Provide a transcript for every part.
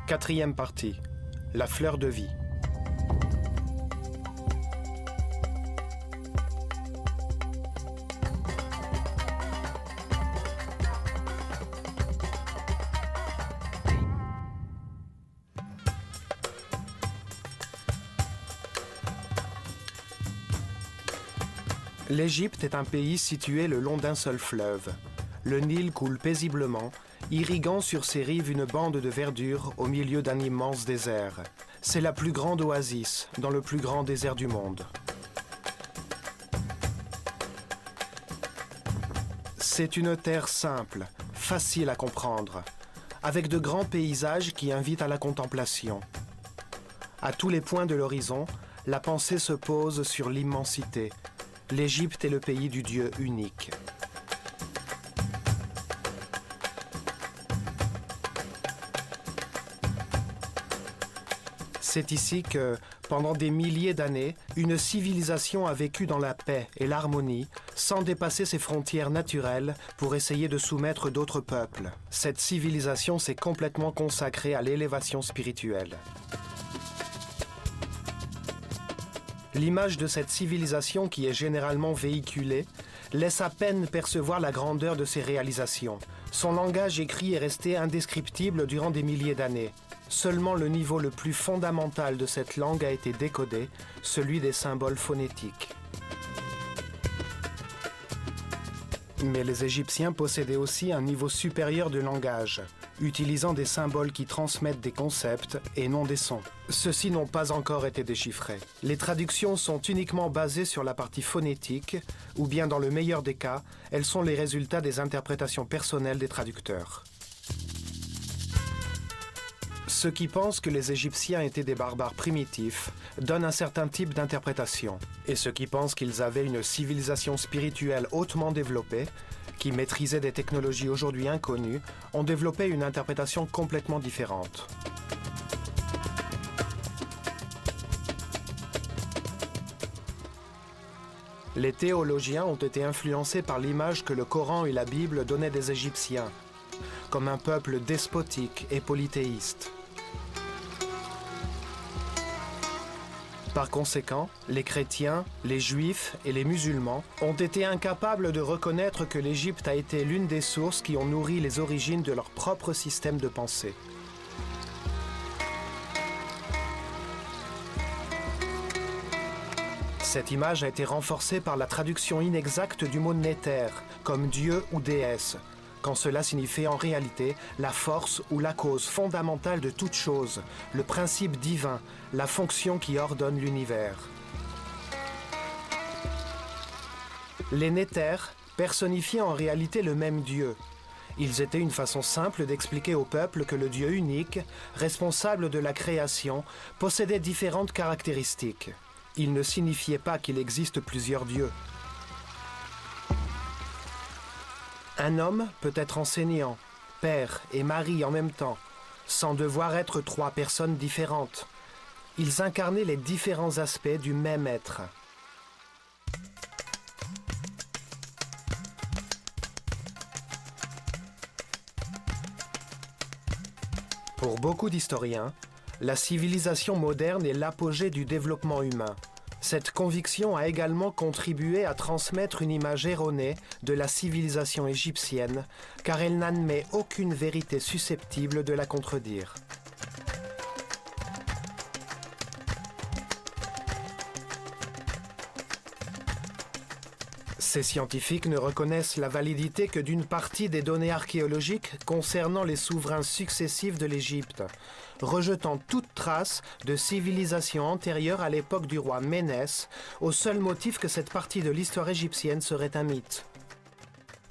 Quatrième partie, la fleur de vie. L'Égypte est un pays situé le long d'un seul fleuve. Le Nil coule paisiblement, irriguant sur ses rives une bande de verdure au milieu d'un immense désert. C'est la plus grande oasis dans le plus grand désert du monde. C'est une terre simple, facile à comprendre, avec de grands paysages qui invitent à la contemplation. À tous les points de l'horizon, la pensée se pose sur l'immensité. L'Égypte est le pays du Dieu unique. C'est ici que, pendant des milliers d'années, une civilisation a vécu dans la paix et l'harmonie, sans dépasser ses frontières naturelles pour essayer de soumettre d'autres peuples. Cette civilisation s'est complètement consacrée à l'élévation spirituelle. L'image de cette civilisation qui est généralement véhiculée laisse à peine percevoir la grandeur de ses réalisations. Son langage écrit est resté indescriptible durant des milliers d'années. Seulement le niveau le plus fondamental de cette langue a été décodé, celui des symboles phonétiques. Mais les Égyptiens possédaient aussi un niveau supérieur de langage, utilisant des symboles qui transmettent des concepts et non des sons. Ceux-ci n'ont pas encore été déchiffrés. Les traductions sont uniquement basées sur la partie phonétique, ou bien dans le meilleur des cas, elles sont les résultats des interprétations personnelles des traducteurs. Ceux qui pensent que les Égyptiens étaient des barbares primitifs donnent un certain type d'interprétation. Et ceux qui pensent qu'ils avaient une civilisation spirituelle hautement développée, qui maîtrisaient des technologies aujourd'hui inconnues, ont développé une interprétation complètement différente. Les théologiens ont été influencés par l'image que le Coran et la Bible donnaient des Égyptiens, comme un peuple despotique et polythéiste. Par conséquent, les chrétiens, les juifs et les musulmans ont été incapables de reconnaître que l'Égypte a été l'une des sources qui ont nourri les origines de leur propre système de pensée. Cette image a été renforcée par la traduction inexacte du mot Néter, comme Dieu ou déesse, quand cela signifiait en réalité la force ou la cause fondamentale de toute chose, le principe divin, la fonction qui ordonne l'univers. Les Néters personnifiaient en réalité le même Dieu. Ils étaient une façon simple d'expliquer au peuple que le Dieu unique, responsable de la création, possédait différentes caractéristiques. Il ne signifiait pas qu'il existe plusieurs dieux. Un homme peut être enseignant, père et mari en même temps, sans devoir être trois personnes différentes. Ils incarnaient les différents aspects du même être. Pour beaucoup d'historiens, la civilisation moderne est l'apogée du développement humain. Cette conviction a également contribué à transmettre une image erronée de la civilisation égyptienne, car elle n'admet aucune vérité susceptible de la contredire. Ces scientifiques ne reconnaissent la validité que d'une partie des données archéologiques concernant les souverains successifs de l'Égypte, rejetant toute trace de civilisation antérieure à l'époque du roi Ménès, au seul motif que cette partie de l'histoire égyptienne serait un mythe.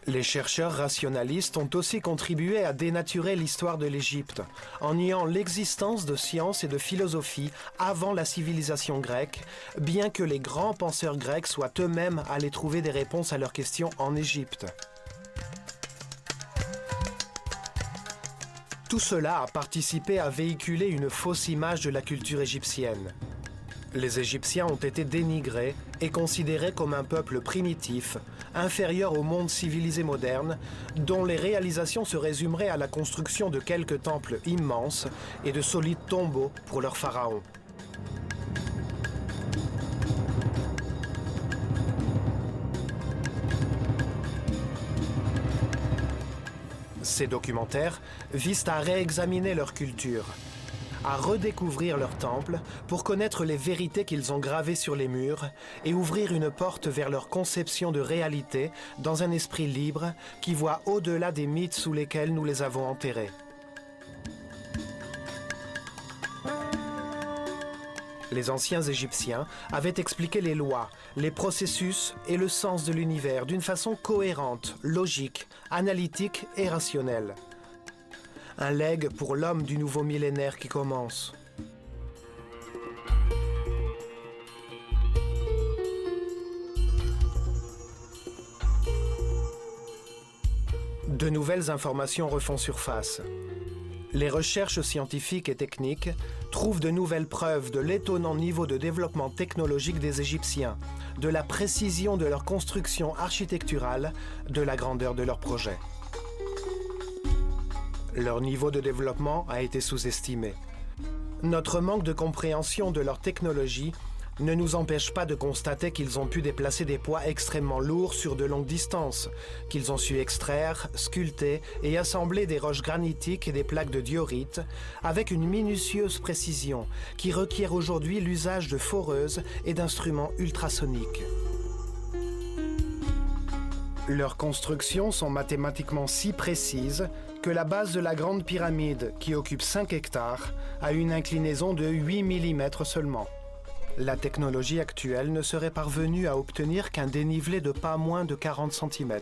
Les chercheurs rationalistes ont aussi contribué à dénaturer l'histoire de l'Égypte, en niant l'existence de sciences et de philosophie avant la civilisation grecque, bien que les grands penseurs grecs soient eux-mêmes allés trouver des réponses à leurs questions en Égypte. Tout cela a participé à véhiculer une fausse image de la culture égyptienne. Les Égyptiens ont été dénigrés et considérés comme un peuple primitif, inférieur au monde civilisé moderne, dont les réalisations se résumeraient à la construction de quelques temples immenses et de solides tombeaux pour leurs pharaons. Ces documentaires visent à réexaminer leur culture, à redécouvrir leurs temples pour connaître les vérités qu'ils ont gravées sur les murs et ouvrir une porte vers leur conception de réalité dans un esprit libre qui voit au-delà des mythes sous lesquels nous les avons enterrés. Les anciens Égyptiens avaient expliqué les lois, les processus et le sens de l'univers d'une façon cohérente, logique, analytique et rationnelle. Un legs pour l'homme du nouveau millénaire qui commence. De nouvelles informations refont surface. Les recherches scientifiques et techniques trouvent de nouvelles preuves de l'étonnant niveau de développement technologique des Égyptiens, de la précision de leur construction architecturale, de la grandeur de leurs projets. Leur niveau de développement a été sous-estimé. Notre manque de compréhension de leur technologie ne nous empêche pas de constater qu'ils ont pu déplacer des poids extrêmement lourds sur de longues distances, qu'ils ont su extraire, sculpter et assembler des roches granitiques et des plaques de diorite avec une minutieuse précision qui requiert aujourd'hui l'usage de foreuses et d'instruments ultrasoniques. Leurs constructions sont mathématiquement si précises que la base de la Grande Pyramide, qui occupe 5 hectares, a une inclinaison de 8 mm seulement. La technologie actuelle ne serait parvenue à obtenir qu'un dénivelé de pas moins de 40 cm.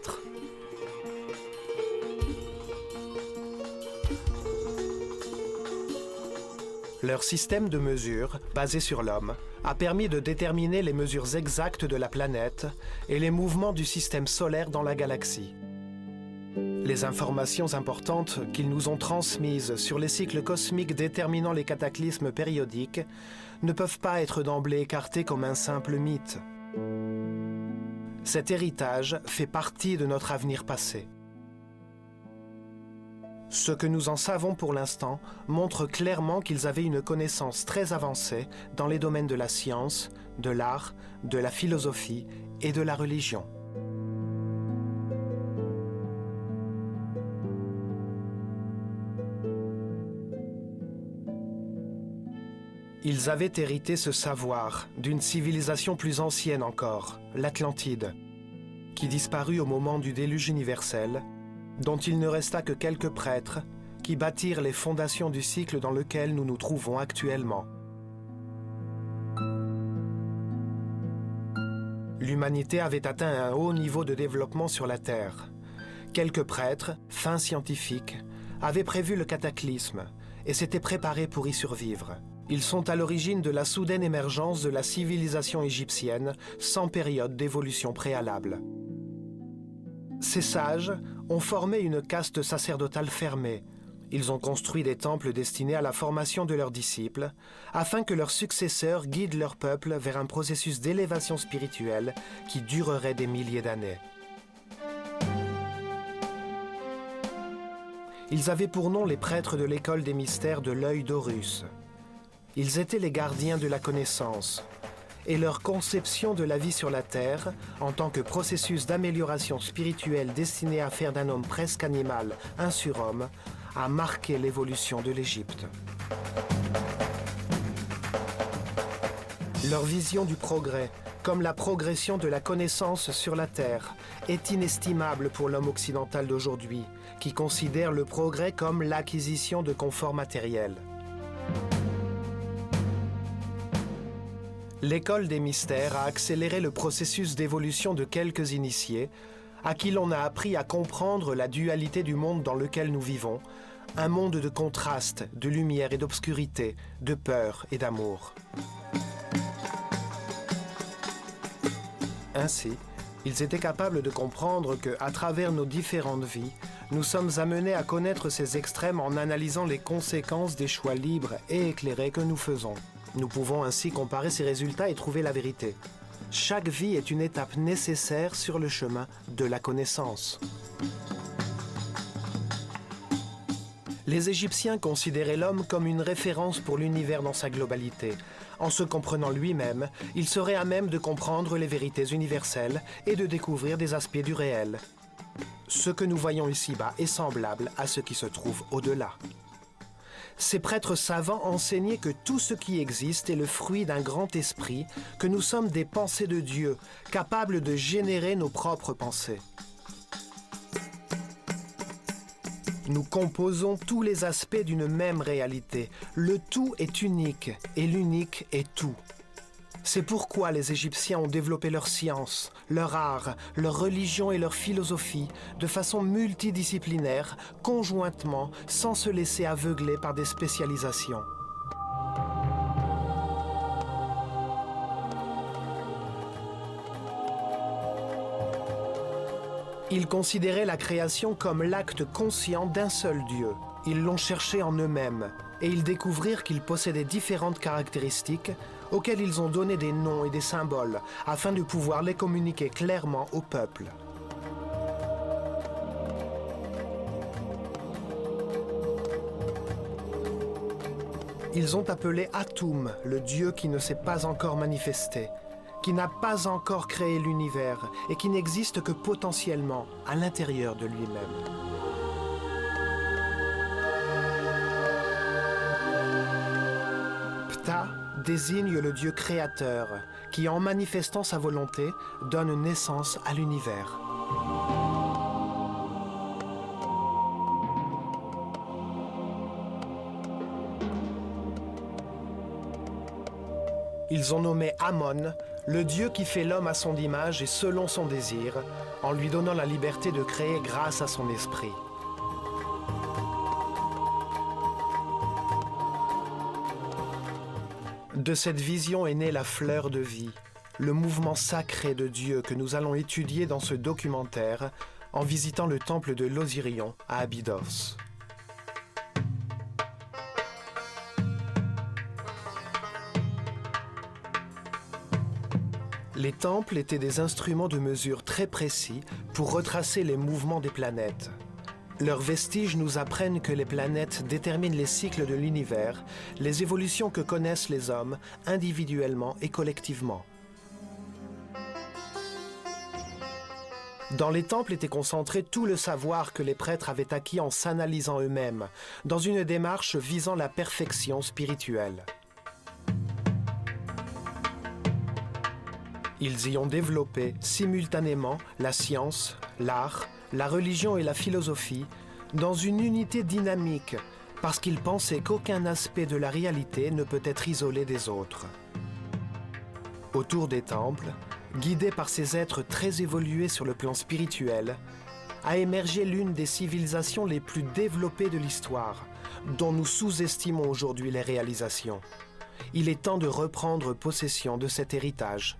Leur système de mesure, basé sur l'homme, a permis de déterminer les mesures exactes de la planète et les mouvements du système solaire dans la galaxie. Les informations importantes qu'ils nous ont transmises sur les cycles cosmiques déterminant les cataclysmes périodiques ne peuvent pas être d'emblée écartées comme un simple mythe. Cet héritage fait partie de notre avenir passé. Ce que nous en savons pour l'instant montre clairement qu'ils avaient une connaissance très avancée dans les domaines de la science, de l'art, de la philosophie et de la religion. Ils avaient hérité ce savoir d'une civilisation plus ancienne encore, l'Atlantide, qui disparut au moment du déluge universel, dont il ne resta que quelques prêtres qui bâtirent les fondations du cycle dans lequel nous nous trouvons actuellement. L'humanité avait atteint un haut niveau de développement sur la Terre. Quelques prêtres, fins scientifiques, avaient prévu le cataclysme et s'étaient préparés pour y survivre. Ils sont à l'origine de la soudaine émergence de la civilisation égyptienne sans période d'évolution préalable. Ces sages ont formé une caste sacerdotale fermée. Ils ont construit des temples destinés à la formation de leurs disciples, afin que leurs successeurs guident leur peuple vers un processus d'élévation spirituelle qui durerait des milliers d'années. Ils avaient pour nom les prêtres de l'école des mystères de l'œil d'Horus. Ils étaient les gardiens de la connaissance, et leur conception de la vie sur la Terre, en tant que processus d'amélioration spirituelle destiné à faire d'un homme presque animal un surhomme, a marqué l'évolution de l'Égypte. Leur vision du progrès, comme la progression de la connaissance sur la Terre, est inestimable pour l'homme occidental d'aujourd'hui, qui considère le progrès comme l'acquisition de confort matériel. L'école des mystères a accéléré le processus d'évolution de quelques initiés, à qui l'on a appris à comprendre la dualité du monde dans lequel nous vivons, un monde de contrastes, de lumière et d'obscurité, de peur et d'amour. Ainsi, ils étaient capables de comprendre que, à travers nos différentes vies, nous sommes amenés à connaître ces extrêmes en analysant les conséquences des choix libres et éclairés que nous faisons. Nous pouvons ainsi comparer ces résultats et trouver la vérité. Chaque vie est une étape nécessaire sur le chemin de la connaissance. Les Égyptiens considéraient l'homme comme une référence pour l'univers dans sa globalité. En se comprenant lui-même, il serait à même de comprendre les vérités universelles et de découvrir des aspects du réel. Ce que nous voyons ici-bas est semblable à ce qui se trouve au-delà. Ces prêtres savants enseignaient que tout ce qui existe est le fruit d'un grand esprit, que nous sommes des pensées de Dieu, capables de générer nos propres pensées. Nous composons tous les aspects d'une même réalité. Le tout est unique et l'unique est tout. C'est pourquoi les Égyptiens ont développé leur science, leur art, leur religion et leur philosophie de façon multidisciplinaire, conjointement, sans se laisser aveugler par des spécialisations. Ils considéraient la création comme l'acte conscient d'un seul Dieu. Ils l'ont cherché en eux-mêmes et ils découvrirent qu'ils possédaient différentes caractéristiques auxquelles ils ont donné des noms et des symboles afin de pouvoir les communiquer clairement au peuple. Ils ont appelé Atum le Dieu qui ne s'est pas encore manifesté, qui n'a pas encore créé l'univers et qui n'existe que potentiellement à l'intérieur de lui-même. Ptah désigne le Dieu créateur qui, en manifestant sa volonté, donne naissance à l'univers. Ils ont nommé Amon le Dieu qui fait l'homme à son image et selon son désir, en lui donnant la liberté de créer grâce à son esprit. De cette vision est née la fleur de vie, le mouvement sacré de Dieu que nous allons étudier dans ce documentaire en visitant le temple de l'Osirion à Abydos. Les temples étaient des instruments de mesure très précis pour retracer les mouvements des planètes. Leurs vestiges nous apprennent que les planètes déterminent les cycles de l'univers, les évolutions que connaissent les hommes individuellement et collectivement. Dans les temples était concentré tout le savoir que les prêtres avaient acquis en s'analysant eux-mêmes, dans une démarche visant la perfection spirituelle. Ils y ont développé simultanément la science, l'art, la religion et la philosophie dans une unité dynamique parce qu'ils pensaient qu'aucun aspect de la réalité ne peut être isolé des autres. Autour des temples, guidés par ces êtres très évolués sur le plan spirituel, a émergé l'une des civilisations les plus développées de l'histoire, dont nous sous-estimons aujourd'hui les réalisations. Il est temps de reprendre possession de cet héritage.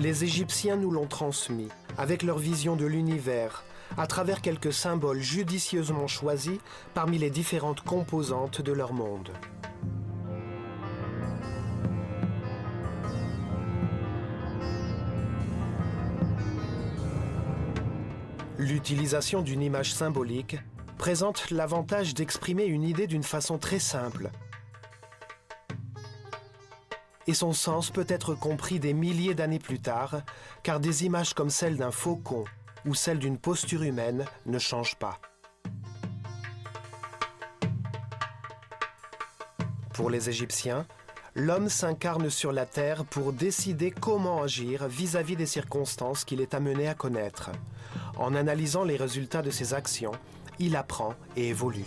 Les Égyptiens nous l'ont transmis, avec leur vision de l'univers, à travers quelques symboles judicieusement choisis parmi les différentes composantes de leur monde. L'utilisation d'une image symbolique présente l'avantage d'exprimer une idée d'une façon très simple. Et son sens peut être compris des milliers d'années plus tard, car des images comme celle d'un faucon ou celle d'une posture humaine ne changent pas. Pour les Égyptiens, l'homme s'incarne sur la terre pour décider comment agir vis-à-vis des circonstances qu'il est amené à connaître. En analysant les résultats de ses actions, il apprend et évolue.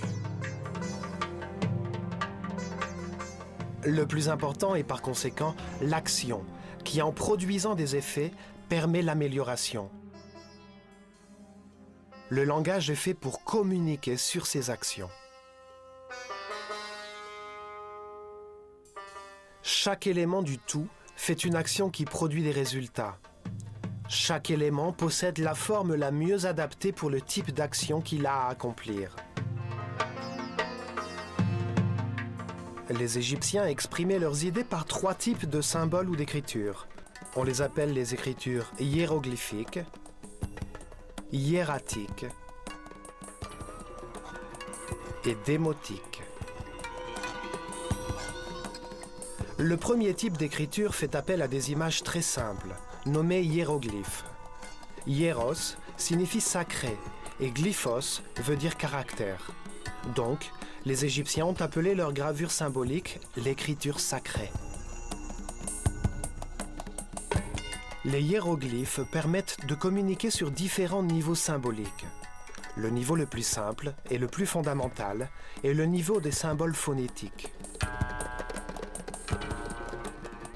Le plus important est par conséquent l'action, qui en produisant des effets, permet l'amélioration. Le langage est fait pour communiquer sur ses actions. Chaque élément du tout fait une action qui produit des résultats. Chaque élément possède la forme la mieux adaptée pour le type d'action qu'il a à accomplir. Les Égyptiens exprimaient leurs idées par 3 types de symboles ou d'écritures. On les appelle les écritures hiéroglyphiques, hiératiques et démotiques. Le premier type d'écriture fait appel à des images très simples, nommées hiéroglyphes. Hieros signifie sacré et glyphos veut dire caractère. Donc, les Égyptiens ont appelé leur gravure symbolique l'écriture sacrée. Les hiéroglyphes permettent de communiquer sur différents niveaux symboliques. Le niveau le plus simple et le plus fondamental est le niveau des symboles phonétiques.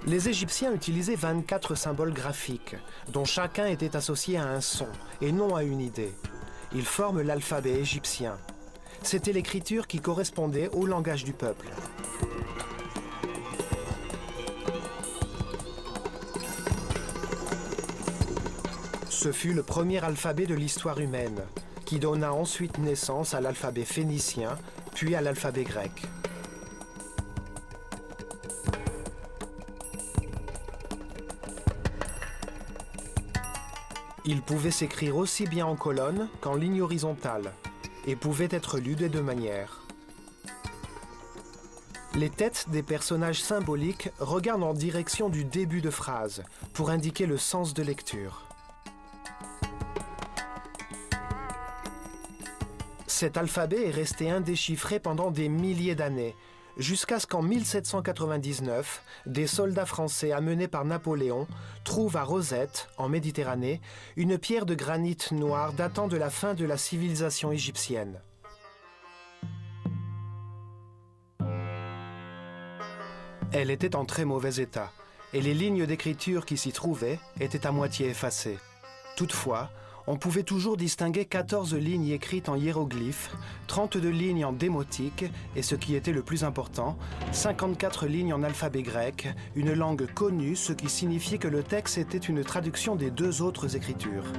Les Égyptiens utilisaient 24 symboles graphiques, dont chacun était associé à un son et non à une idée. Ils forment l'alphabet égyptien. C'était l'écriture qui correspondait au langage du peuple. Ce fut le premier alphabet de l'histoire humaine, qui donna ensuite naissance à l'alphabet phénicien, puis à l'alphabet grec. Il pouvait s'écrire aussi bien en colonne qu'en ligne horizontale, et pouvait être lu de 2 manières. Les têtes des personnages symboliques regardent en direction du début de phrase, pour indiquer le sens de lecture. Cet alphabet est resté indéchiffré pendant des milliers d'années, jusqu'à ce qu'en 1799, des soldats français amenés par Napoléon trouvent à Rosette, en Méditerranée, une pierre de granit noir datant de la fin de la civilisation égyptienne. Elle était en très mauvais état, et les lignes d'écriture qui s'y trouvaient étaient à moitié effacées. Toutefois, on pouvait toujours distinguer 14 lignes écrites en hiéroglyphes, 32 lignes en démotique et, ce qui était le plus important, 54 lignes en alphabet grec, une langue connue, ce qui signifiait que le texte était une traduction des 2 autres écritures.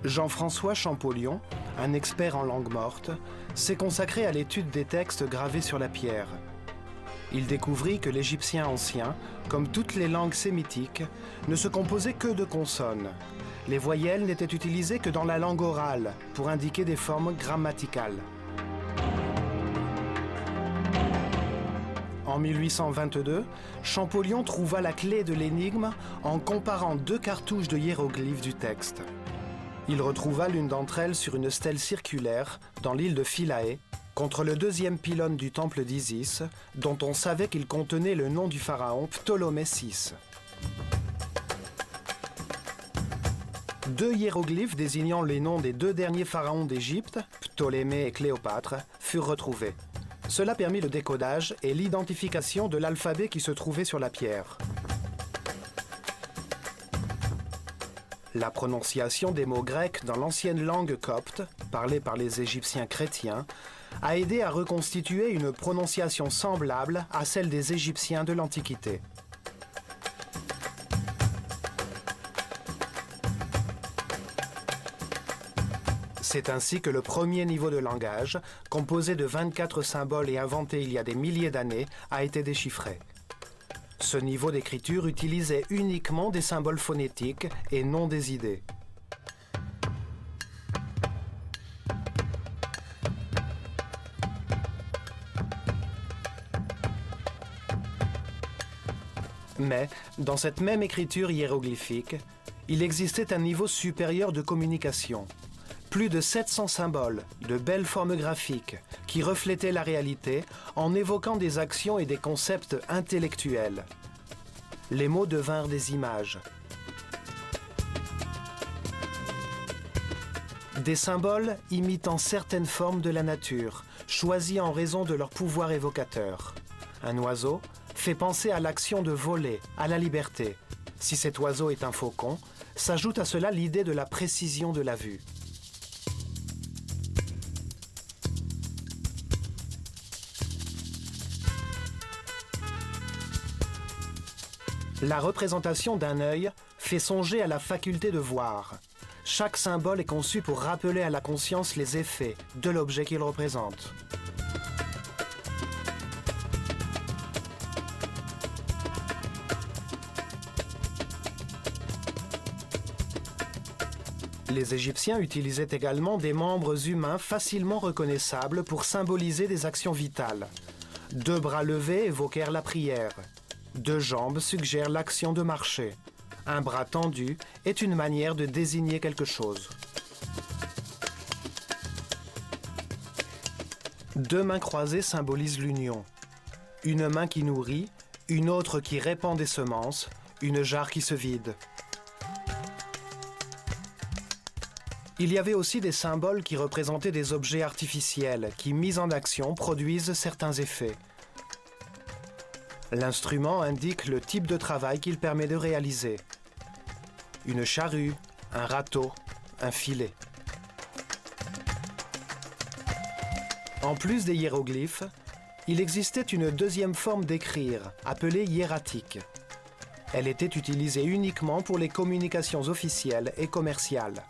Jean-François Champollion, un expert en langue morte, s'est consacré à l'étude des textes gravés sur la pierre. Il découvrit que l'égyptien ancien, comme toutes les langues sémitiques, ne se composait que de consonnes. Les voyelles n'étaient utilisées que dans la langue orale, pour indiquer des formes grammaticales. En 1822, Champollion trouva la clé de l'énigme en comparant 2 cartouches de hiéroglyphes du texte. Il retrouva l'une d'entre elles sur une stèle circulaire dans l'île de Philae, contre le 2e pylône du temple d'Isis, dont on savait qu'il contenait le nom du pharaon Ptolémée VI. 2 hiéroglyphes désignant les noms des 2 derniers pharaons d'Égypte, Ptolémée et Cléopâtre, furent retrouvés. Cela permit le décodage et l'identification de l'alphabet qui se trouvait sur la pierre. La prononciation des mots grecs dans l'ancienne langue copte, parlée par les Égyptiens chrétiens, a aidé à reconstituer une prononciation semblable à celle des Égyptiens de l'Antiquité. C'est ainsi que le premier niveau de langage, composé de 24 symboles et inventé il y a des milliers d'années, a été déchiffré. Ce niveau d'écriture utilisait uniquement des symboles phonétiques et non des idées. Mais, dans cette même écriture hiéroglyphique, il existait un niveau supérieur de communication. Plus de 700 symboles, de belles formes graphiques, qui reflétaient la réalité en évoquant des actions et des concepts intellectuels. Les mots devinrent des images. Des symboles imitant certaines formes de la nature, choisis en raison de leur pouvoir évocateur. Un oiseau fait penser à l'action de voler, à la liberté. Si cet oiseau est un faucon, s'ajoute à cela l'idée de la précision de la vue. La représentation d'un œil fait songer à la faculté de voir. Chaque symbole est conçu pour rappeler à la conscience les effets de l'objet qu'il représente. Les Égyptiens utilisaient également des membres humains facilement reconnaissables pour symboliser des actions vitales. 2 bras levés évoquèrent la prière. 2 jambes suggèrent l'action de marcher. Un bras tendu est une manière de désigner quelque chose. 2 mains croisées symbolisent l'union. Une main qui nourrit, une autre qui répand des semences, une jarre qui se vide. Il y avait aussi des symboles qui représentaient des objets artificiels qui, mis en action, produisent certains effets. L'instrument indique le type de travail qu'il permet de réaliser. Une charrue, un râteau, un filet. En plus des hiéroglyphes, il existait une deuxième forme d'écrire, appelée hiératique. Elle était utilisée uniquement pour les communications officielles et commerciales.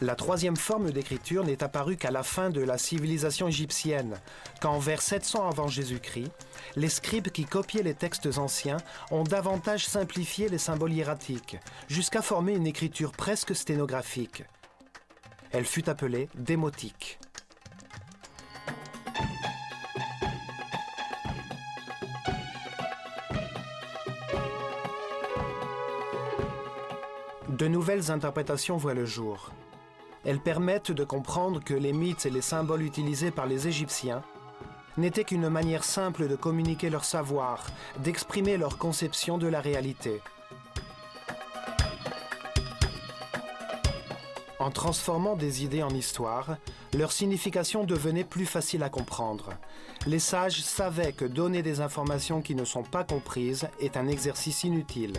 La troisième forme d'écriture n'est apparue qu'à la fin de la civilisation égyptienne, quand vers 700 avant Jésus-Christ, les scribes qui copiaient les textes anciens ont davantage simplifié les symboles hiératiques, jusqu'à former une écriture presque sténographique. Elle fut appelée démotique. De nouvelles interprétations voient le jour. Elles permettent de comprendre que les mythes et les symboles utilisés par les Égyptiens n'étaient qu'une manière simple de communiquer leur savoir, d'exprimer leur conception de la réalité. En transformant des idées en histoire, leur signification devenait plus facile à comprendre. Les sages savaient que donner des informations qui ne sont pas comprises est un exercice inutile.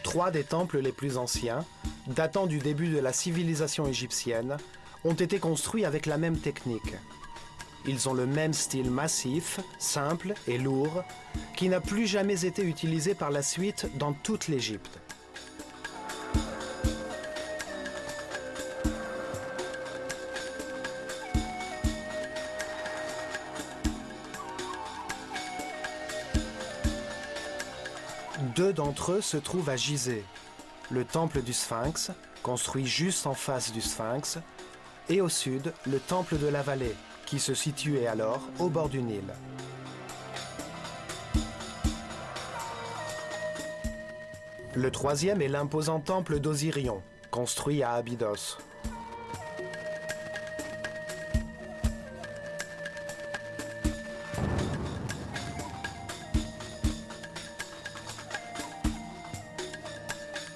Trois des temples les plus anciens, datant du début de la civilisation égyptienne, ont été construits avec la même technique. Ils ont le même style massif, simple et lourd, qui n'a plus jamais été utilisé par la suite dans toute l'Égypte. Deux d'entre eux se trouvent à Gizeh, le temple du Sphinx, construit juste en face du Sphinx, et au sud, le temple de la vallée, qui se situait alors au bord du Nil. Le troisième est l'imposant temple d'Osirion, construit à Abydos.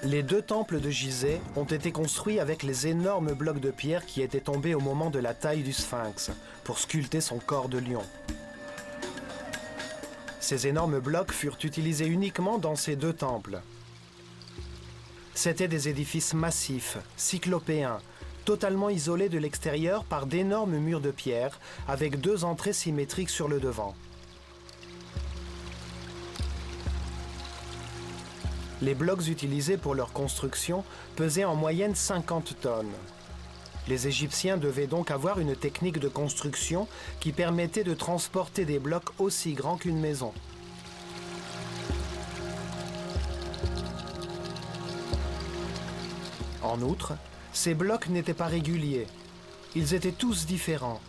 Les deux temples de Gizeh ont été construits avec les énormes blocs de pierre qui étaient tombés au moment de la taille du Sphinx, pour sculpter son corps de lion. Ces énormes blocs furent utilisés uniquement dans ces deux temples. C'étaient des édifices massifs, cyclopéens, totalement isolés de l'extérieur par d'énormes murs de pierre, avec deux entrées symétriques sur le devant. Les blocs utilisés pour leur construction pesaient en moyenne 50 tonnes. Les Égyptiens devaient donc avoir une technique de construction qui permettait de transporter des blocs aussi grands qu'une maison. En outre, ces blocs n'étaient pas réguliers. Ils étaient tous différents.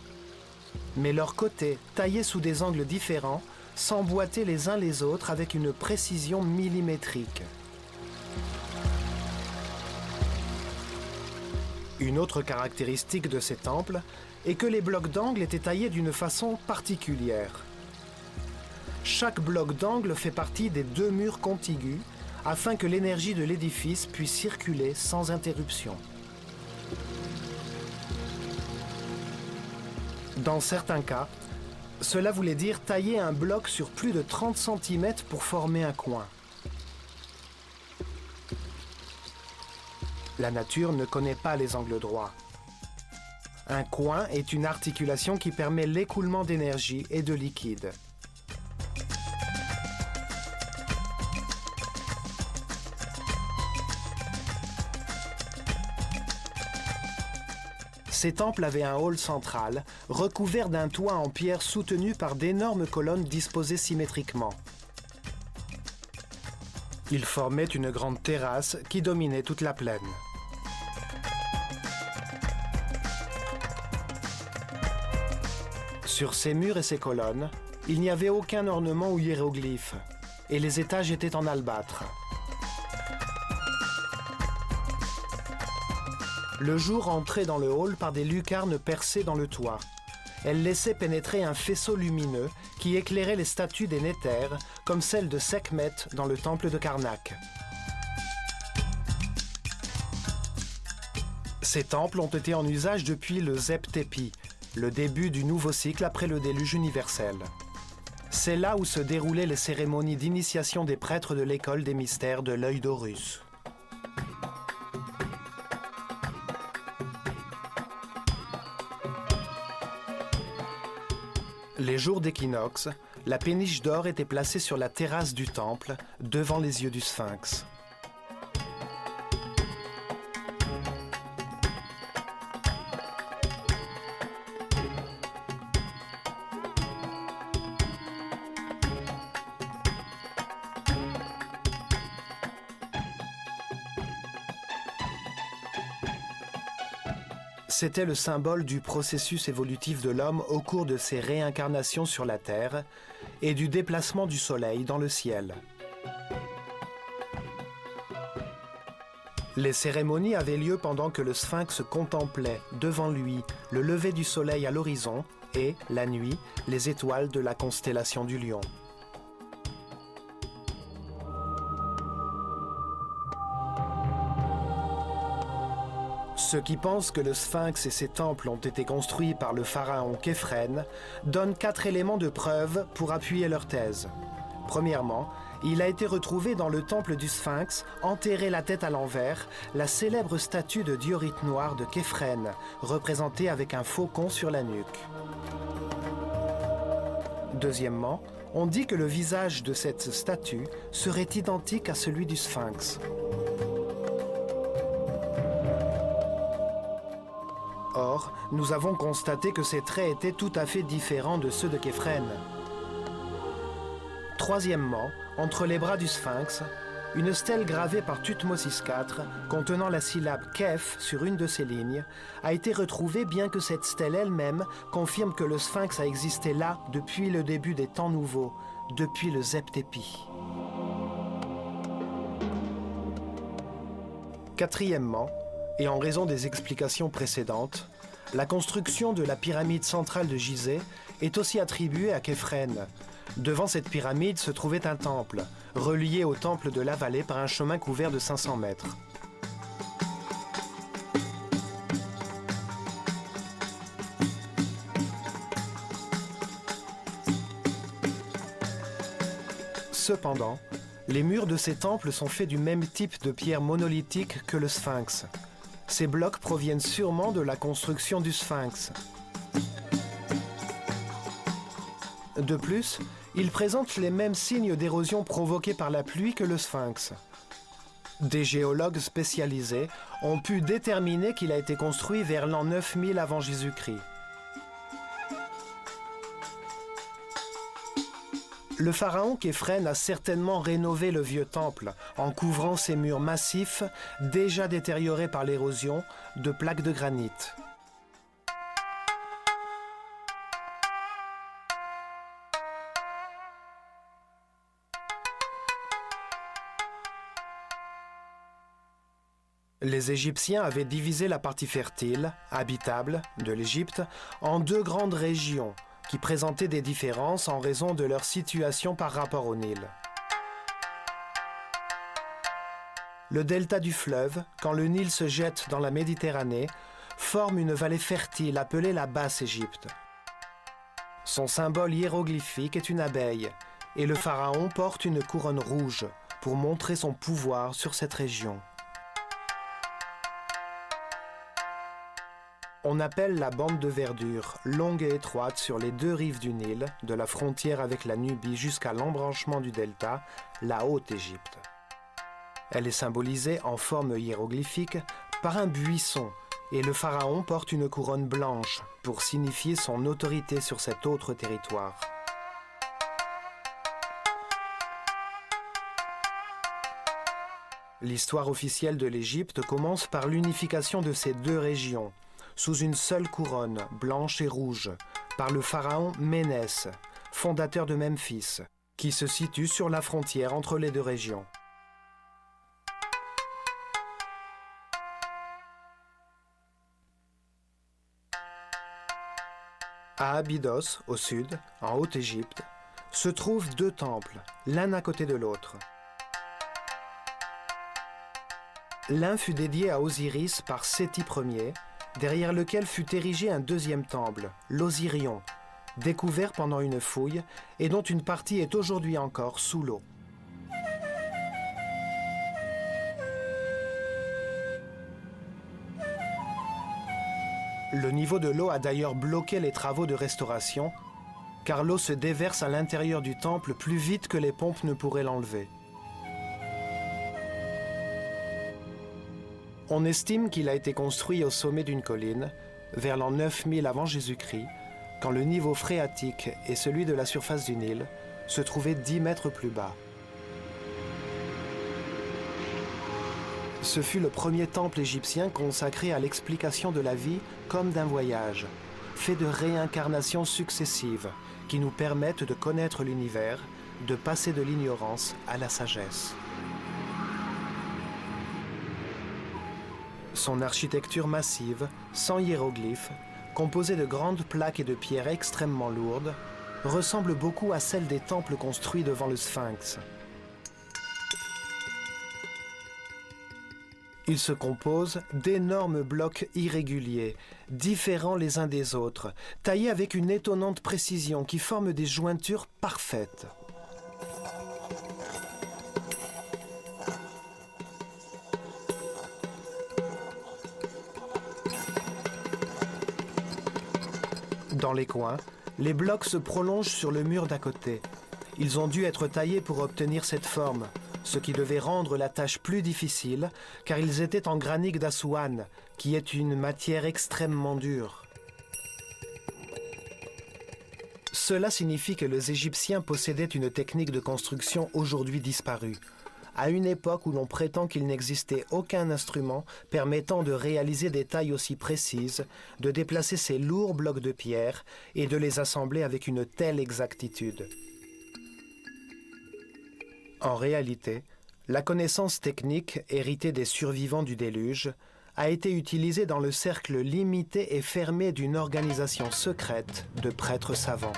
Mais leurs côtés, taillés sous des angles différents, s'emboîtaient les uns les autres avec une précision millimétrique. Une autre caractéristique de ces temples est que les blocs d'angle étaient taillés d'une façon particulière. Chaque bloc d'angle fait partie des 2 murs contigus afin que l'énergie de l'édifice puisse circuler sans interruption. Dans certains cas, cela voulait dire tailler un bloc sur plus de 30 cm pour former un coin. La nature ne connaît pas les angles droits. Un coin est une articulation qui permet l'écoulement d'énergie et de liquide. Ces temples avaient un hall central, recouvert d'un toit en pierre soutenu par d'énormes colonnes disposées symétriquement. Ils formaient une grande terrasse qui dominait toute la plaine. Sur ces murs et ces colonnes, il n'y avait aucun ornement ou hiéroglyphe, et les étages étaient en albâtre. Le jour entrait dans le hall par des lucarnes percées dans le toit. Elles laissaient pénétrer un faisceau lumineux qui éclairait les statues des Néthers, comme celle de Sekhmet dans le temple de Karnak. Ces temples ont été en usage depuis le Zep-Tepi, le début du nouveau cycle après le déluge universel. C'est là où se déroulaient les cérémonies d'initiation des prêtres de l'école des mystères de l'œil d'Horus. Les jours d'équinoxe, la péniche d'or était placée sur la terrasse du temple, devant les yeux du Sphinx. C'était le symbole du processus évolutif de l'homme au cours de ses réincarnations sur la Terre et du déplacement du Soleil dans le ciel. Les cérémonies avaient lieu pendant que le Sphinx contemplait, devant lui, le lever du Soleil à l'horizon et, la nuit, les étoiles de la constellation du Lion. Ceux qui pensent que le Sphinx et ses temples ont été construits par le pharaon Képhren donnent 4 éléments de preuve pour appuyer leur thèse. Premièrement, il a été retrouvé dans le temple du Sphinx, enterré la tête à l'envers, la célèbre statue de diorite noir de Képhren, représentée avec un faucon sur la nuque. Deuxièmement, on dit que le visage de cette statue serait identique à celui du Sphinx. Or, nous avons constaté que ces traits étaient tout à fait différents de ceux de Képhren. Troisièmement, entre les bras du Sphinx, une stèle gravée par Thutmosis IV, contenant la syllabe Kef sur une de ses lignes, a été retrouvée bien que cette stèle elle-même confirme que le Sphinx a existé là depuis le début des temps nouveaux, depuis le Zep-Tepi. Quatrièmement, et en raison des explications précédentes, la construction de la pyramide centrale de Gizeh est aussi attribuée à Képhren. Devant cette pyramide se trouvait un temple, relié au temple de la vallée par un chemin couvert de 500 mètres. Cependant, les murs de ces temples sont faits du même type de pierre monolithique que le Sphinx. Ces blocs proviennent sûrement de la construction du Sphinx. De plus, ils présentent les mêmes signes d'érosion provoqués par la pluie que le Sphinx. Des géologues spécialisés ont pu déterminer qu'il a été construit vers l'an 9000 avant Jésus-Christ. Le pharaon Képhren a certainement rénové le vieux temple en couvrant ses murs massifs, déjà détériorés par l'érosion, de plaques de granit. Les Égyptiens avaient divisé la partie fertile, habitable, de l'Égypte en deux grandes régions qui présentaient des différences en raison de leur situation par rapport au Nil. Le delta du fleuve, quand le Nil se jette dans la Méditerranée, forme une vallée fertile appelée la Basse-Égypte. Son symbole hiéroglyphique est une abeille, et le pharaon porte une couronne rouge pour montrer son pouvoir sur cette région. On appelle la bande de verdure, longue et étroite sur les deux rives du Nil, de la frontière avec la Nubie jusqu'à l'embranchement du delta, la Haute-Égypte. Elle est symbolisée en forme hiéroglyphique par un buisson, et le pharaon porte une couronne blanche pour signifier son autorité sur cet autre territoire. L'histoire officielle de l'Égypte commence par l'unification de ces deux régions, sous une seule couronne, blanche et rouge, par le pharaon Ménès, fondateur de Memphis, qui se situe sur la frontière entre les deux régions. À Abydos, au sud, en Haute-Égypte, se trouvent deux temples, l'un à côté de l'autre. L'un fut dédié à Osiris par Séti Ier, derrière lequel fut érigé un deuxième temple, l'Osirion, découvert pendant une fouille et dont une partie est aujourd'hui encore sous l'eau. Le niveau de l'eau a d'ailleurs bloqué les travaux de restauration, car l'eau se déverse à l'intérieur du temple plus vite que les pompes ne pourraient l'enlever. On estime qu'il a été construit au sommet d'une colline, vers l'an 9000 avant Jésus-Christ, quand le niveau phréatique et celui de la surface du Nil se trouvaient 10 mètres plus bas. Ce fut le premier temple égyptien consacré à l'explication de la vie comme d'un voyage, fait de réincarnations successives qui nous permettent de connaître l'univers, de passer de l'ignorance à la sagesse. Son architecture massive, sans hiéroglyphes, composée de grandes plaques et de pierres extrêmement lourdes, ressemble beaucoup à celle des temples construits devant le Sphinx. Il se compose d'énormes blocs irréguliers, différents les uns des autres, taillés avec une étonnante précision qui forment des jointures parfaites. Dans les coins, les blocs se prolongent sur le mur d'à côté. Ils ont dû être taillés pour obtenir cette forme, ce qui devait rendre la tâche plus difficile, car ils étaient en granit d'Assouan, qui est une matière extrêmement dure. Cela signifie que les Égyptiens possédaient une technique de construction aujourd'hui disparue, à une époque où l'on prétend qu'il n'existait aucun instrument permettant de réaliser des tailles aussi précises, de déplacer ces lourds blocs de pierre et de les assembler avec une telle exactitude. En réalité, la connaissance technique héritée des survivants du déluge a été utilisée dans le cercle limité et fermé d'une organisation secrète de prêtres savants.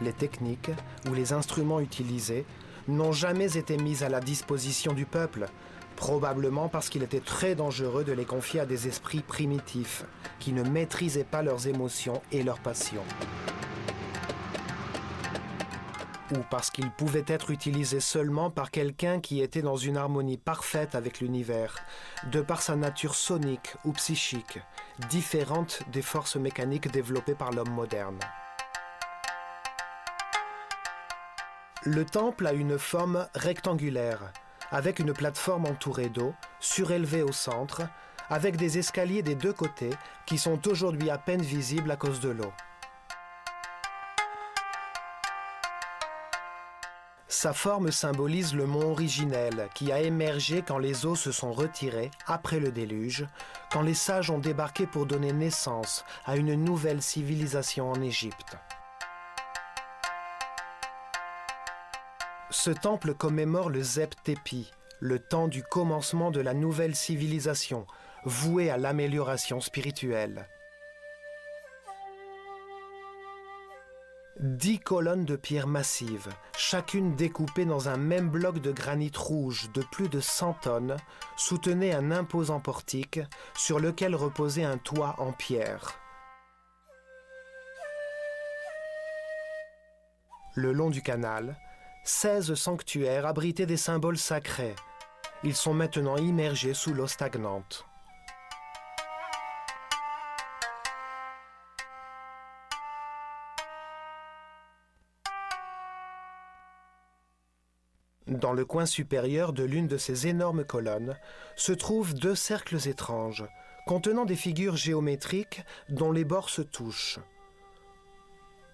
Les techniques ou les instruments utilisés n'ont jamais été mis à la disposition du peuple, probablement parce qu'il était très dangereux de les confier à des esprits primitifs qui ne maîtrisaient pas leurs émotions et leurs passions. Ou parce qu'ils pouvaient être utilisés seulement par quelqu'un qui était dans une harmonie parfaite avec l'univers, de par sa nature sonique ou psychique, différente des forces mécaniques développées par l'homme moderne. Le temple a une forme rectangulaire, avec une plateforme entourée d'eau, surélevée au centre, avec des escaliers des deux côtés qui sont aujourd'hui à peine visibles à cause de l'eau. Sa forme symbolise le mont originel qui a émergé quand les eaux se sont retirées après le déluge, quand les sages ont débarqué pour donner naissance à une nouvelle civilisation en Égypte. Ce temple commémore le Zep Tepi, le temps du commencement de la nouvelle civilisation, vouée à l'amélioration spirituelle. 10 colonnes de pierre massive, chacune découpée dans un même bloc de granit rouge de plus de 100 tonnes, soutenaient un imposant portique sur lequel reposait un toit en pierre. Le long du canal, 16 sanctuaires abritaient des symboles sacrés. Ils sont maintenant immergés sous l'eau stagnante. Dans le coin supérieur de l'une de ces énormes colonnes se trouvent 2 cercles étranges, contenant des figures géométriques dont les bords se touchent.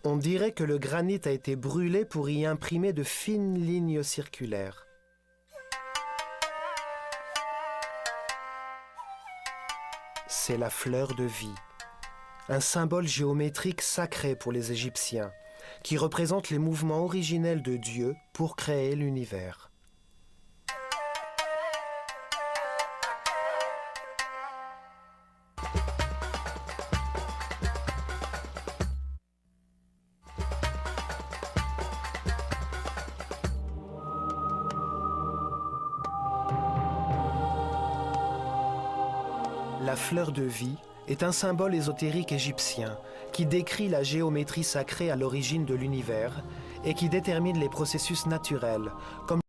On dirait que le granit a été brûlé pour y imprimer de fines lignes circulaires. C'est la fleur de vie, un symbole géométrique sacré pour les Égyptiens, qui représente les mouvements originels de Dieu pour créer l'univers. La fleur de vie est un symbole ésotérique égyptien qui décrit la géométrie sacrée à l'origine de l'univers et qui détermine les processus naturels, comme